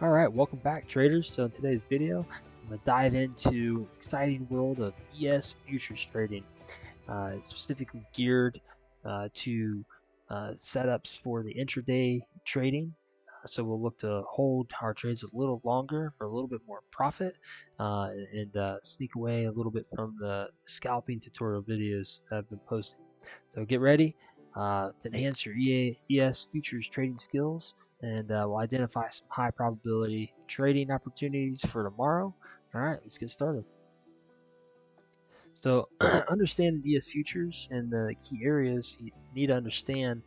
Alright, welcome back traders. So in today's video, I'm going to dive into exciting world of ES futures trading. It's specifically geared to setups for the intraday trading. So we'll look to hold our trades a little longer for a little bit more profit and sneak away a little bit from the scalping tutorial videos that I've been posting. So get ready to enhance your ES futures trading skills, and we'll identify some high probability trading opportunities for tomorrow. All right, let's get started. So understanding ES futures and the key areas, you need to understand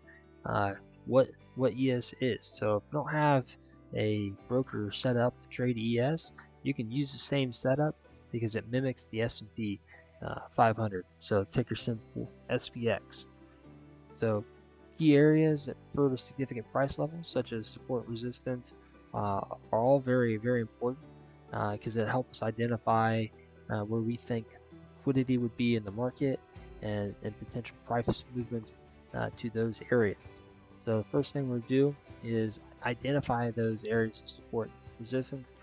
what ES is. So if you don't have a broker set up to trade ES, you can use the same setup because it mimics the S&P 500. So ticker symbol SPX. So key areas that refer to significant price levels, such as support, resistance, are all very, very important because it helps us identify where we think liquidity would be in the market and potential price movements to those areas. So the first thing we'll do is identify those areas of support and resistance.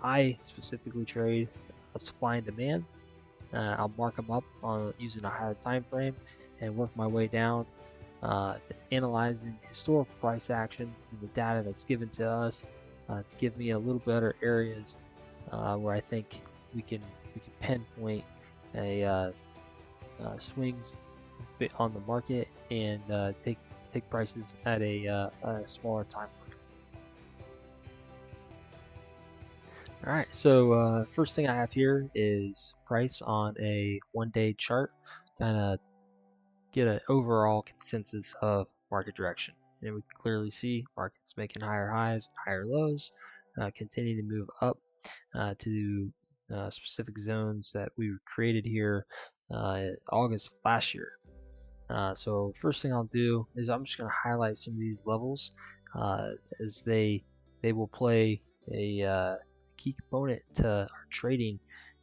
I specifically trade supply and demand. I'll mark them up on using a higher time frame and work my way down to analyzing historical price action and the data that's given to us to give me a little better areas where I think we can pinpoint a swings on the market and take prices at a smaller time frame. All right, so first thing I have here is price on a one-day chart, kind of get an overall consensus of market direction. And we can clearly see markets making higher highs, higher lows, continue to move up to specific zones that we created here August of last year. So first thing I'll do is I'm just going to highlight some of these levels as they will play a key component to our trading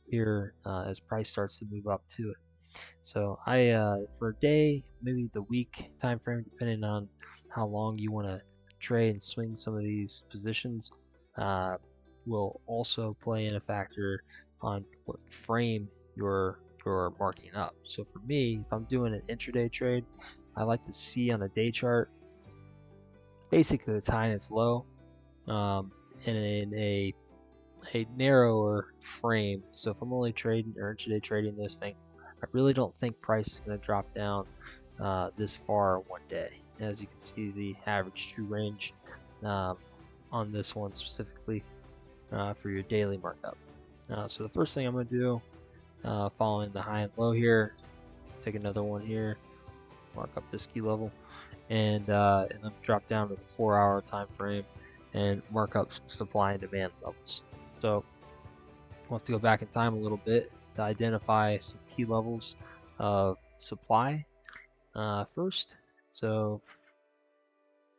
here as price starts to move up to it. So I for a day, maybe the week time frame, depending on how long you want to trade and swing some of these positions, will also play in a factor on what frame you're marking up. So for me, if I'm doing an intraday trade, I like to see on a day chart basically the high and its low, and in a narrower frame. So if I'm only trading or intraday trading this thing, I really don't think price is going to drop down this far one day. As you can see, the average true range on this one specifically for your daily markup. So the first thing I'm going to do, following the high and low here, take another one here, mark up this key level, and then drop down to the 4-hour time frame and mark up some supply and demand levels. So we'll have to go back in time a little bit to identify some key levels of supply first. So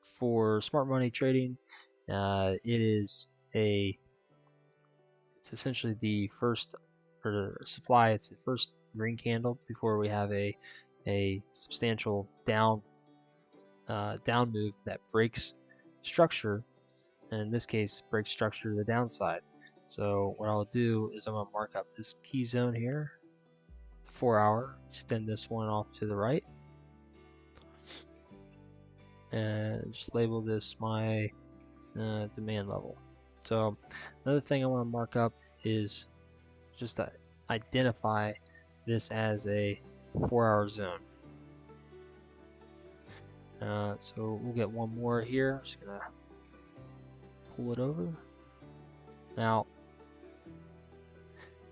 for smart money trading, it's essentially the first, for the supply, it's the first green candle before we have a substantial down move that breaks structure, and in this case breaks structure to the downside. So what I'll do is I'm going to mark up this key zone here, 4-hour, extend this one off to the right, and just label this my demand level. So another thing I want to mark up is just to identify this as a 4-hour zone. So we'll get one more here. Just gonna pull it over. Now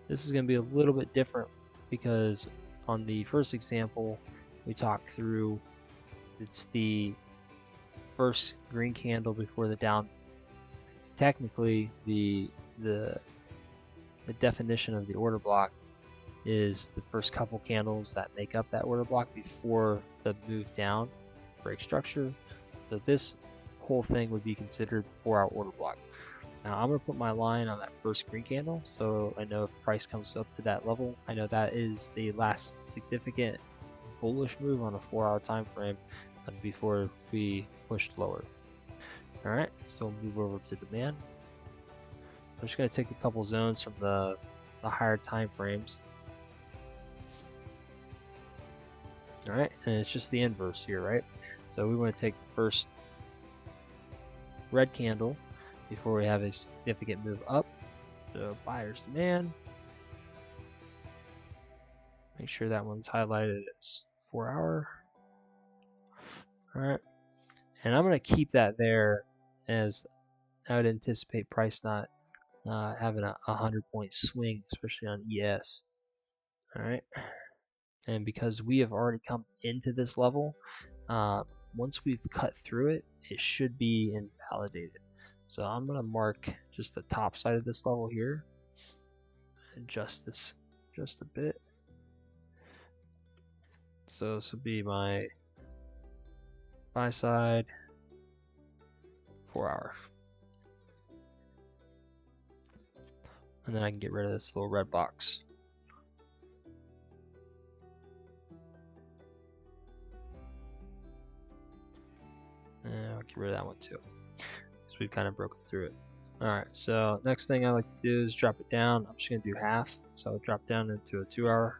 this is going to be a little bit different because on the first example we talked through, it's the first green candle before the down. Technically, the definition of the order block is the first couple candles that make up that order block before the move down break structure. So this whole thing would be considered the 4-hour order block. Now I'm going to put my line on that first green candle, so I know if price comes up to that level, I know that is the last significant bullish move on a 4-hour time frame before we pushed lower. All right, so we'll move over to demand. I'm just going to take a couple zones from the higher time frames. All right, and it's just the inverse here, right? So we want to take the first red candle before we have a significant move up. So buyer's demand. Make sure that one's highlighted as 4 hour. All right, and I'm going to keep that there, as I would anticipate price not having a 100-point swing, especially on ES. All right, and because we have already come into this level, once we've cut through it, it should be invalidated. So I'm going to mark just the top side of this level here, adjust this just a bit. So this will be my buy side, 4 hour. And then I can get rid of this little red box. And I'll get rid of that one too, because we've kind of broken through it. Alright, so next thing I like to do is drop it down. I'm just going to do half. So I'll drop down into a 2 hour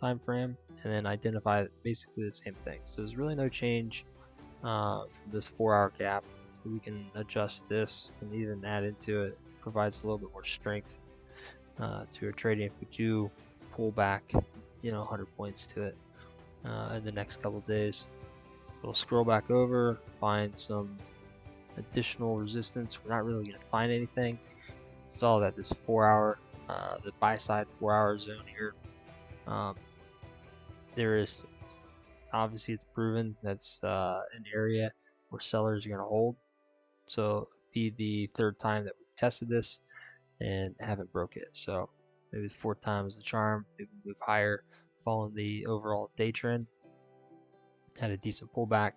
time frame and then identify basically the same thing. So there's really no change from this 4 hour gap. So we can adjust this and even add into it. It provides a little bit more strength to our trading if we do pull back, 100 points to it in the next couple of days. So we'll scroll back over, find some additional resistance. We're not really going to find anything. It's all that this 4 hour, the buy side 4 hour zone here. There is, obviously it's proven that's an area where sellers are going to hold. So be the third time that we've tested this and haven't broke it. So maybe the fourth time is the charm. Maybe move higher, following the overall day trend. Had a decent pullback.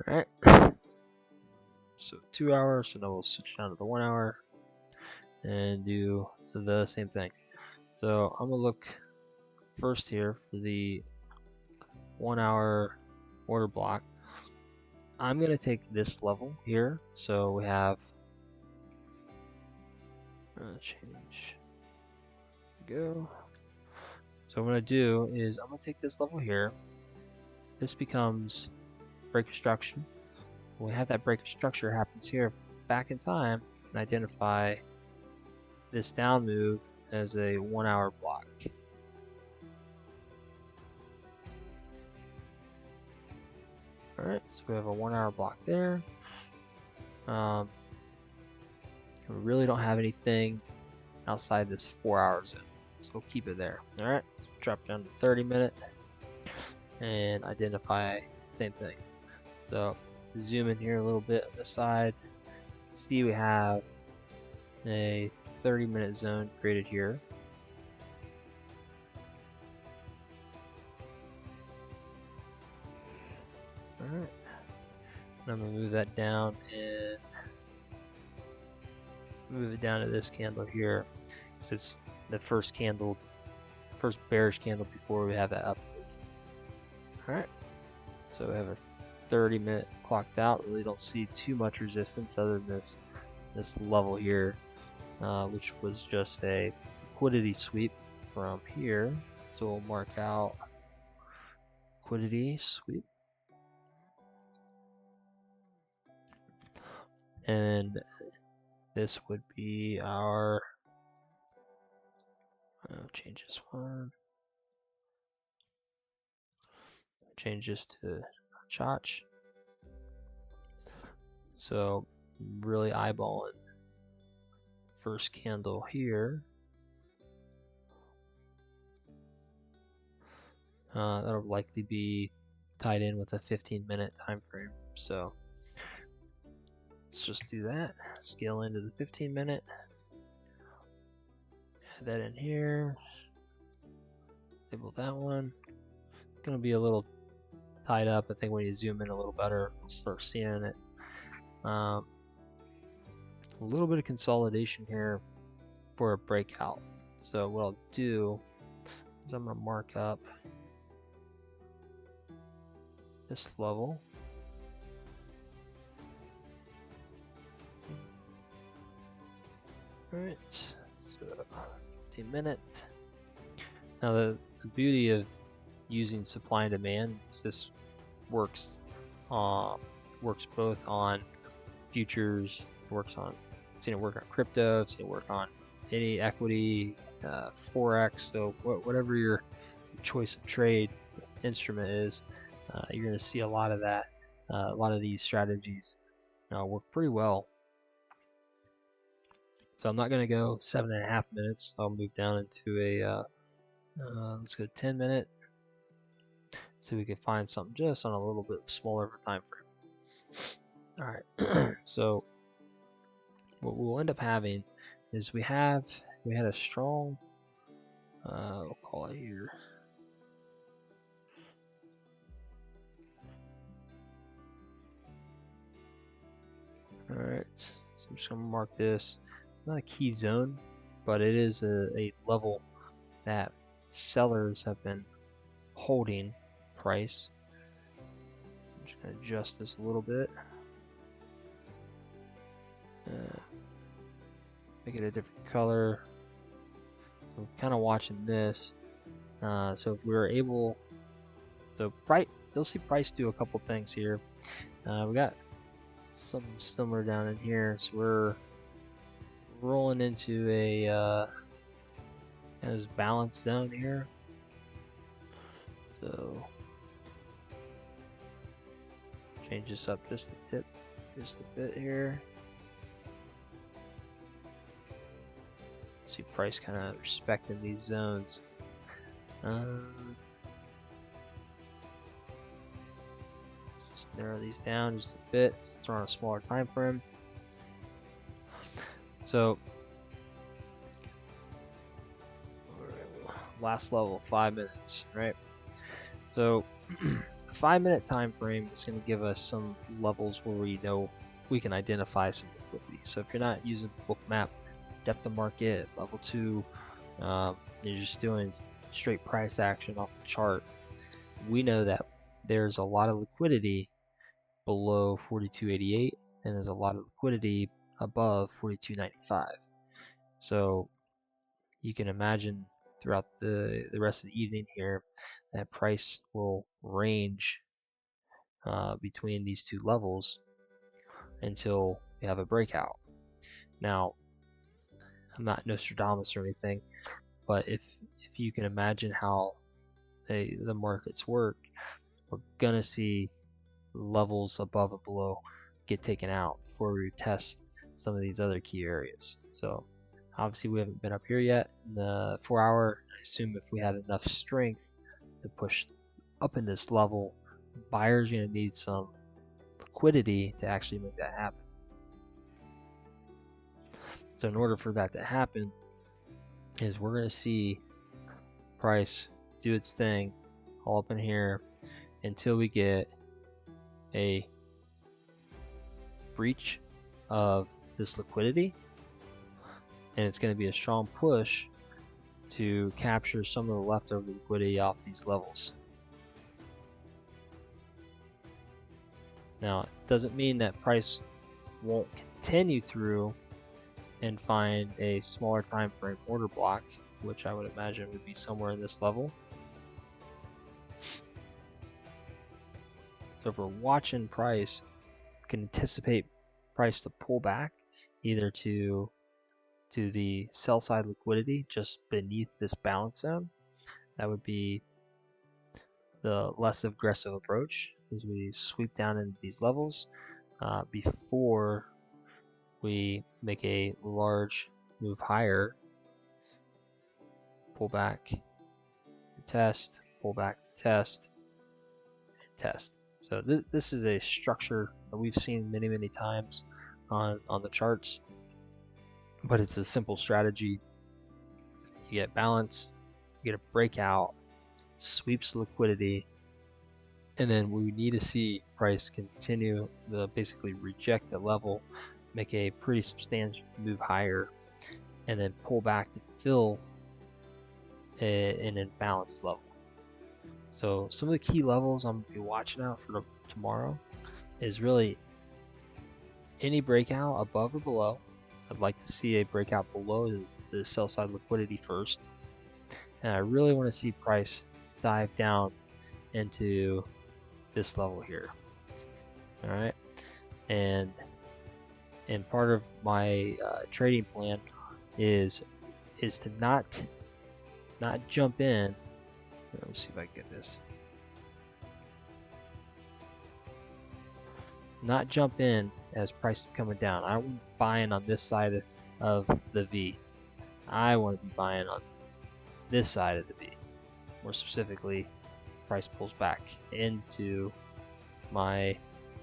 All right. So 2 hours. So now we'll switch down to the 1 hour and do the same thing. So I'm gonna look first here for the 1 hour order block. I'm gonna take this level here. So we have change. Go. So what I'm gonna do is I'm gonna take this level here. This becomes break of structure. When we have that break of structure happens here, back in time, and identify this down move as a 1 hour block. Alright, so we have a 1 hour block there. We really don't have anything outside this 4 hour zone, so we'll keep it there. Alright, drop down to 30-minute and identify same thing. So zoom in here a little bit on this side. See, we have a 30-minute zone created here. Alright, I'm going to move that down and move it down to this candle here, because it's the first bearish candle before we have that up move. Alright, so we have a 30-minute clocked out. Really don't see too much resistance other than this level here, which was just a liquidity sweep from here. So we'll mark out liquidity sweep. And this would be our, change this one, change this to Chach. So really eyeballing first candle here. That'll likely be tied in with a 15-minute time frame. So let's just do that. Scale into the 15-minute. Add that in here. Label that one. It's gonna be a little tied up. I think when you zoom in a little better, we'll start seeing it. A little bit of consolidation here for a breakout. So what I'll do is I'm gonna mark up this level. Alright, so 15 minutes. Now the beauty of using supply and demand is this works works both on futures, works on, seen it work on crypto, seen it work on any equity, forex. So whatever your choice of trade instrument is, you're going to see a lot of that. A lot of these strategies work pretty well. So I'm not going to go 7.5 minutes. I'll move down into a let's go 10 minute. So we can find something just on a little bit smaller of a time frame. All right. So what we'll end up having is we had a strong, we'll call it here. All right, so I'm just gonna mark this. It's not a key zone, but it is a level that sellers have been holding price. So I'm just gonna adjust this a little bit. Make it a different color. So I'm kind of watching this. So if we were able, so price, you'll see price do a couple things here. We got something similar down in here, so we're rolling into a this balance zone here. So change this up just a tip, just a bit here. See price kind of respecting these zones. Just narrow these down just a bit. Let's throw on a smaller time frame. So last level, 5 minutes, right? So 5 minute time frame is going to give us some levels where we know we can identify some liquidity. So if you're not using Bookmap, depth of market, level 2, you're just doing straight price action off the chart, we know that there's a lot of liquidity below 42.88 and there's a lot of liquidity above 42.95. So you can imagine throughout the rest of the evening here that price will range between these two levels until we have a breakout. Now, I'm not Nostradamus or anything, but if you can imagine how the markets work, we're gonna see levels above and below get taken out before we test some of these other key areas. So obviously we haven't been up here yet in the 4 hour. I assume if we had enough strength to push up in this level, buyers are going to need some liquidity to actually make that happen. So in order for that to happen, is we're going to see price do its thing all up in here until we get a breach of this liquidity, and it's going to be a strong push to capture some of the leftover liquidity off these levels. Now, it doesn't mean that price won't continue through and find a smaller time frame order block, which I would imagine would be somewhere in this level. So if we're watching price, we can anticipate price to pull back either to the sell side liquidity just beneath this balance zone. That would be the less aggressive approach as we sweep down into these levels before we make a large move higher, pull back, test, pull back, test, test. So this is a structure that we've seen many times on the charts, but it's a simple strategy. You get balance, you get a breakout, sweeps liquidity, and then we need to see price continue to basically reject the level, make a pretty substantial move higher, and then pull back to fill an imbalanced level. So some of the key levels I'm going to be watching out for tomorrow is really any breakout above or below I'd like to see a breakout below the sell side liquidity first, and I really want to see price dive down into this level here. All right, and part of my trading plan is to not jump in. Let me see if I can get this. Not jump in as price is coming down. I want to be buying on this side of the V. I want to be buying on this side of the V. More specifically, price pulls back into my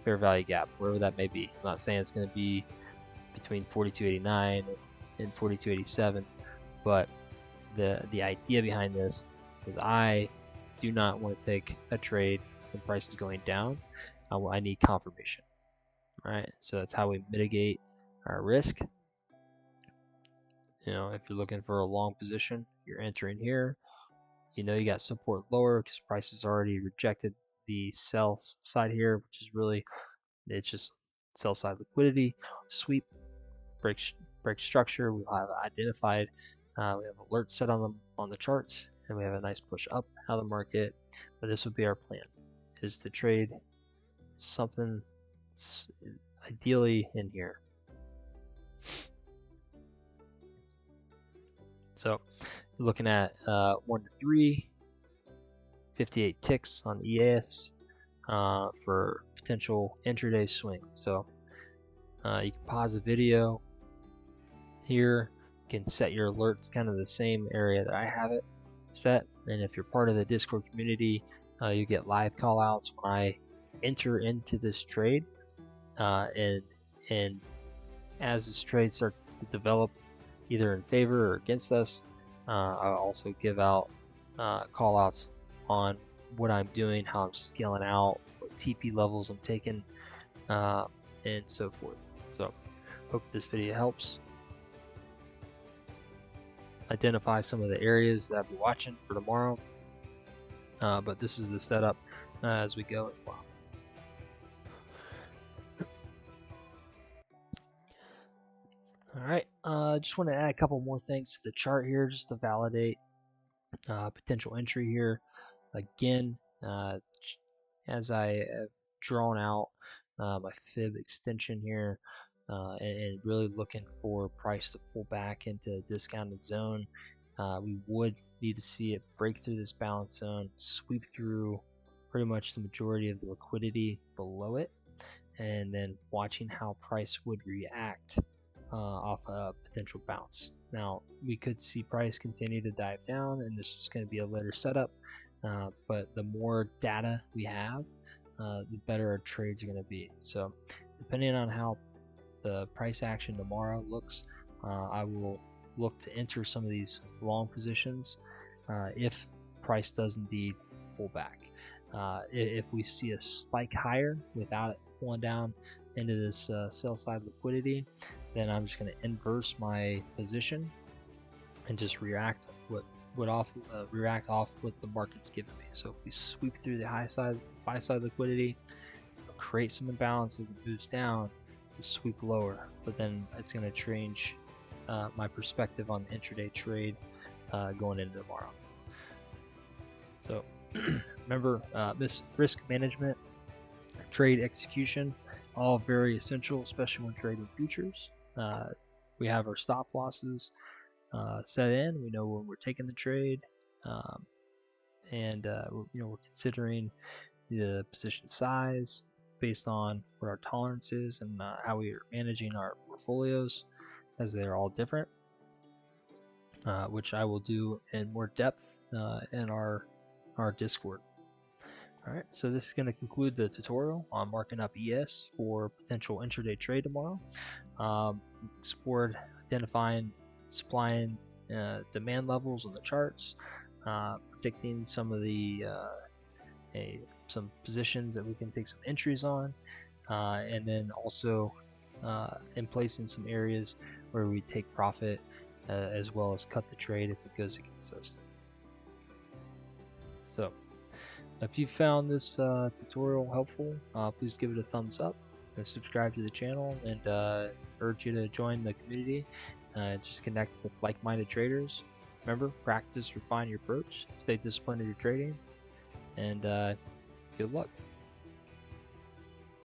fair value gap, wherever that may be. I'm not saying it's going to be between 42.89 and 42.87, but the idea behind this is I do not want to take a trade when price is going down. I need confirmation. Right, so that's how we mitigate our risk. You know, if you're looking for a long position, you're entering here. You know you got support lower because price has already rejected the sell side here, which is really, it's just sell side liquidity. Sweep, break structure. We have identified. We have alerts set on the charts, and we have a nice push up out of the market. But this would be our plan: is to trade something ideally in here. So looking at 1 to 3, 58 ticks on EAS for potential intraday swing. So you can pause the video here. You can set your alerts kind of the same area that I have it set. And if you're part of the Discord community, you get live call outs when I enter into this trade. And as this trade starts to develop either in favor or against us, I'll also give out call outs on what I'm doing, how I'm scaling out, what TP levels I'm taking, and so forth. So hope this video helps identify some of the areas that I'll be watching for tomorrow. But this is the setup as we go as well. All right, just want to add a couple more things to the chart here just to validate potential entry here. Again, as I have drawn out my fib extension here and really looking for price to pull back into a discounted zone, we would need to see it break through this balance zone, sweep through pretty much the majority of the liquidity below it, and then watching how price would react off a potential bounce. Now, we could see price continue to dive down, and this is going to be a later setup, but the more data we have, the better our trades are going to be. So depending on how the price action tomorrow looks, I will look to enter some of these long positions if price does indeed pull back. If we see a spike higher without it pulling down into this sell side liquidity, then I'm just going to inverse my position and just react off what the market's giving me. So if we sweep through the buy side liquidity, create some imbalances, it moves down, we sweep lower, but then it's going to change my perspective on the intraday trade going into tomorrow. So remember, risk management, trade execution, all very essential, especially when trading futures. We have our stop losses set in. We know when we're taking the trade, and we're considering the position size based on what our tolerance is and how we are managing our portfolios, as they're all different, which I will do in more depth in our Discord. All right, so this is going to conclude the tutorial on marking up ES for potential intraday trade tomorrow. Explored identifying supply and demand levels on the charts, predicting some of the some positions that we can take some entries on, and then also in placing some areas where we take profit as well as cut the trade if it goes against us. So if you found this tutorial helpful, please give it a thumbs up. and subscribe to the channel, and urge you to join the community. Just connect with like-minded traders. Remember, practice, refine your approach, stay disciplined in your trading, and good luck.